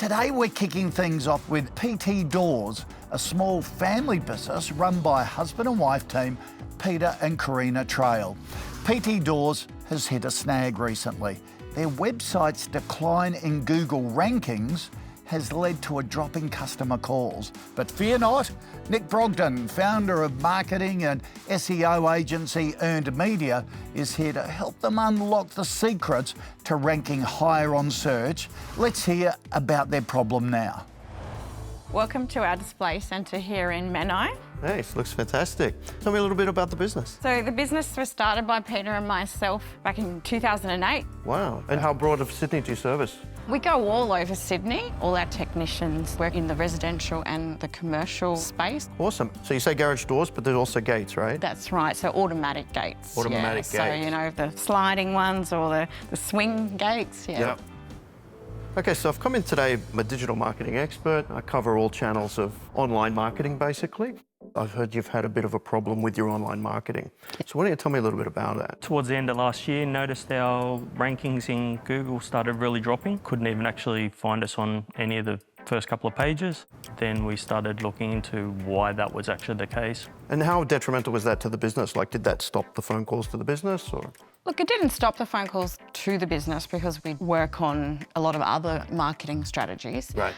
Today we're kicking things off with PT Doors, a small family business run by a husband and wife team, Peter and Karina Traill. PT Doors has hit a snag recently. Their website's decline in Google rankings has led to a drop in customer calls. But fear not, Nick Brogden, founder of marketing and SEO agency Earned Media, is here to help them unlock the secrets to ranking higher on search. Let's hear about their problem now. Welcome to our display centre here in Menai. Hey, it looks fantastic. Tell me a little bit about the business. So the business was started by Peter and myself back in 2008. Wow. And how broad of Sydney do you service? We go all over Sydney. All our technicians work in the residential and the commercial space. Awesome. So you say garage doors, but there's also gates, right? That's right, so automatic gates. Automatic gates. So, you know, the sliding ones or the swing gates, Yep. Okay, so I've come in today, I'm a digital marketing expert. I cover all channels of online marketing, basically. I've heard you've had a bit of a problem with your online marketing. So why don't you tell me a little bit about that? Towards the end of last year, noticed our rankings in Google started really dropping. Couldn't even actually find us on any of the first couple of pages. Then we started looking into why that was actually the case. And how detrimental was that to the business? Like, did that stop the phone calls to the business, or? Look, it didn't stop the phone calls to the business because we work on a lot of other marketing strategies. Right.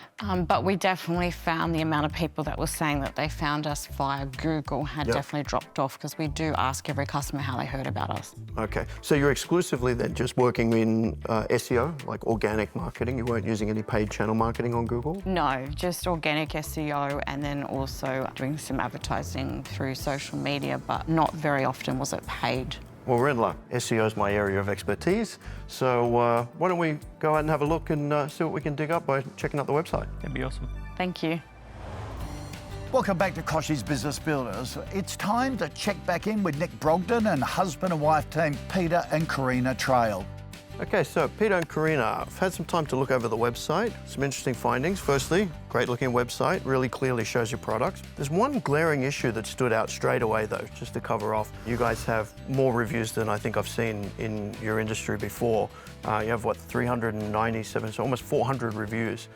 But we definitely found the amount of people that were saying that they found us via Google had definitely dropped off, because we do ask every customer how they heard about us. Okay, so you're exclusively then just working in SEO, like organic marketing? You weren't using any paid channel marketing on Google? No, just organic SEO, and then also doing some advertising through social media, but not very often was it paid. Well, we're in luck. SEO is my area of expertise. So why don't we go out and have a look and see what we can dig up by checking out the website. That'd be awesome. Thank you. Welcome back to Kochie's Business Builders. It's time to check back in with Nick Brogden and husband and wife team Peter and Karina Traill. Okay, so Peter and Karina, I've had some time to look over the website. Some interesting findings. Firstly, great looking website, really clearly shows your products. There's one glaring issue that stood out straight away though, just to cover off. You guys have more reviews than I think I've seen in your industry before. You have what, 397, so almost 400 reviews.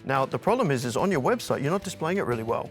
Now, the problem is on your website, you're not displaying it really well.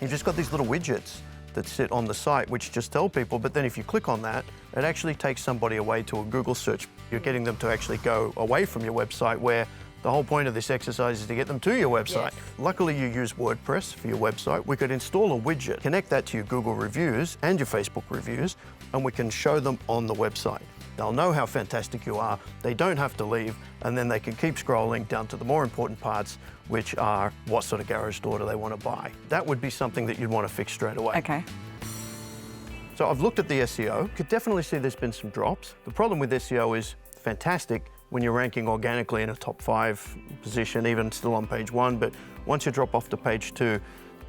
You've just got these little widgets that sit on the site, which just tell people, but then if you click on that, it actually takes somebody away to a Google search. You're getting them to actually go away from your website, where the whole point of this exercise is to get them to your website. Yes. Luckily, you use WordPress for your website. We could install a widget, connect that to your Google reviews and your Facebook reviews, and we can show them on the website. They'll know how fantastic you are. They don't have to leave, and then they can keep scrolling down to the more important parts, which are what sort of garage door do they want to buy. That would be something that you'd want to fix straight away. Okay. So I've looked at the SEO. Could definitely see there's been some drops. The problem with SEO is fantastic when you're ranking organically in a top 5 position, even still on page 1, but once you drop off to page 2,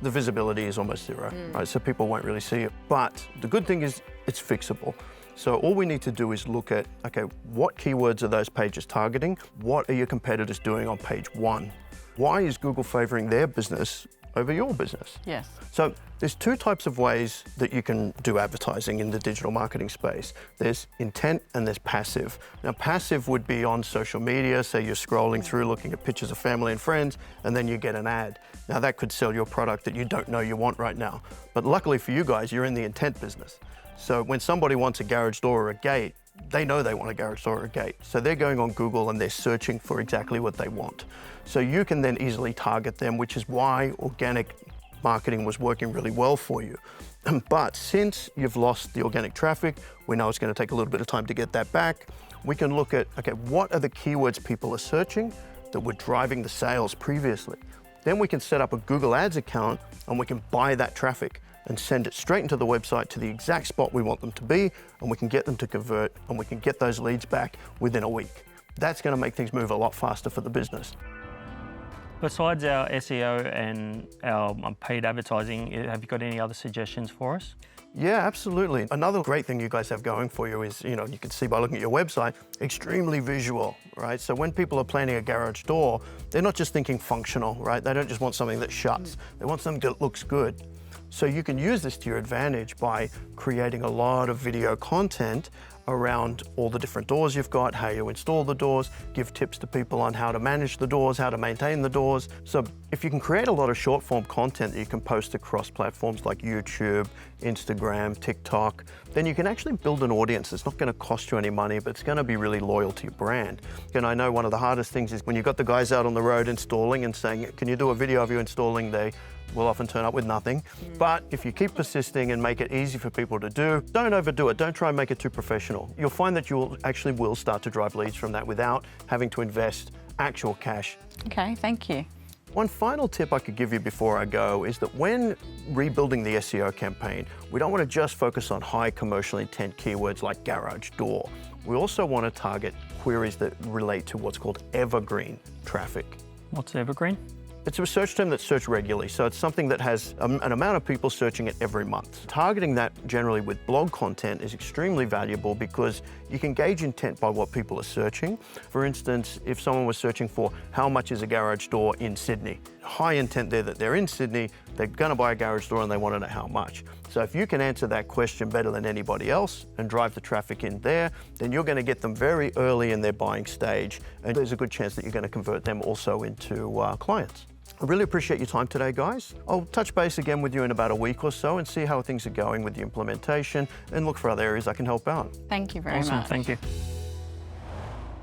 the visibility is almost zero, right? So people won't really see it. But the good thing is it's fixable. So all we need to do is look at, okay, what keywords are those pages targeting? What are your competitors doing on page 1? Why is Google favoring their business over your business? Yes. So there's 2 types of ways that you can do advertising in the digital marketing space. There's intent and there's passive. Now, passive would be on social media. Say you're scrolling through looking at pictures of family and friends, and then you get an ad. Now, that could sell your product that you don't know you want right now. But luckily for you guys, you're in the intent business. So when somebody wants a garage door or a gate, they know they want a garage door or a gate. So they're going on Google and they're searching for exactly what they want. So you can then easily target them, which is why organic marketing was working really well for you. But since you've lost the organic traffic, we know it's going to take a little bit of time to get that back. We can look at, okay, what are the keywords people are searching that were driving the sales previously? Then we can set up a Google Ads account and we can buy that traffic and send it straight into the website to the exact spot we want them to be, and we can get them to convert, and we can get those leads back within a week. That's going to make things move a lot faster for the business. Besides our SEO and our paid advertising, have you got any other suggestions for us? Yeah, absolutely. Another great thing you guys have going for you is, you can see by looking at your website, extremely visual, right? So when people are planning a garage door, they're not just thinking functional, right? They don't just want something that shuts. They want something that looks good. So you can use this to your advantage by creating a lot of video content around all the different doors you've got, how you install the doors, give tips to people on how to manage the doors, how to maintain the doors. So if you can create a lot of short form content that you can post across platforms like YouTube, Instagram, TikTok, then you can actually build an audience that's not going to cost you any money, but it's going to be really loyal to your brand. And I know one of the hardest things is when you've got the guys out on the road installing and saying, can you do a video of you installing? They will often turn up with nothing. But if you keep persisting and make it easy for people to do, don't overdo it. Don't try and make it too professional. You'll find that you will start to drive leads from that without having to invest actual cash. Okay, thank you. One final tip I could give you before I go is that when rebuilding the SEO campaign, we don't want to just focus on high commercial intent keywords like garage door. We also want to target queries that relate to what's called evergreen traffic. What's Evergreen? It's a search term that's searched regularly, so it's something that has an amount of people searching it every month. Targeting that generally with blog content is extremely valuable because you can gauge intent by what people are searching. For instance, if someone was searching for how much is a garage door in Sydney, high intent there that they're in Sydney, they're going to buy a garage door and they want to know how much. So if you can answer that question better than anybody else and drive the traffic in there, then you're going to get them very early in their buying stage, and there's a good chance that you're going to convert them also into clients. I really appreciate your time today, guys. I'll touch base again with you in about a week or so and see how things are going with the implementation and look for other areas I can help out. Thank you very Awesome, much. thank you.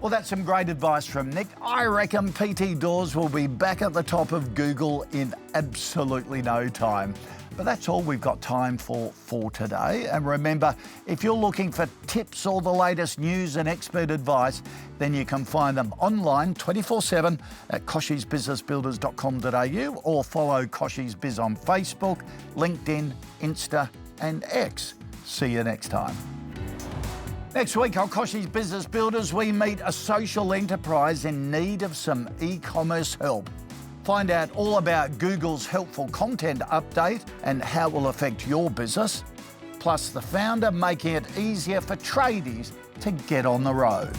Well, that's some great advice from Nick. I reckon PT Doors will be back at the top of Google in absolutely no time. But that's all we've got time for today. And remember, if you're looking for tips or the latest news and expert advice, then you can find them online 24/7 at kochiesbusinessbuilders.com.au or follow Kochie's Biz on Facebook, LinkedIn, Insta and X. See you next time. Next week on Kochie's Business Builders, we meet a social enterprise in need of some e-commerce help. Find out all about Google's helpful content update and how it will affect your business, plus the founder making it easier for tradies to get on the road.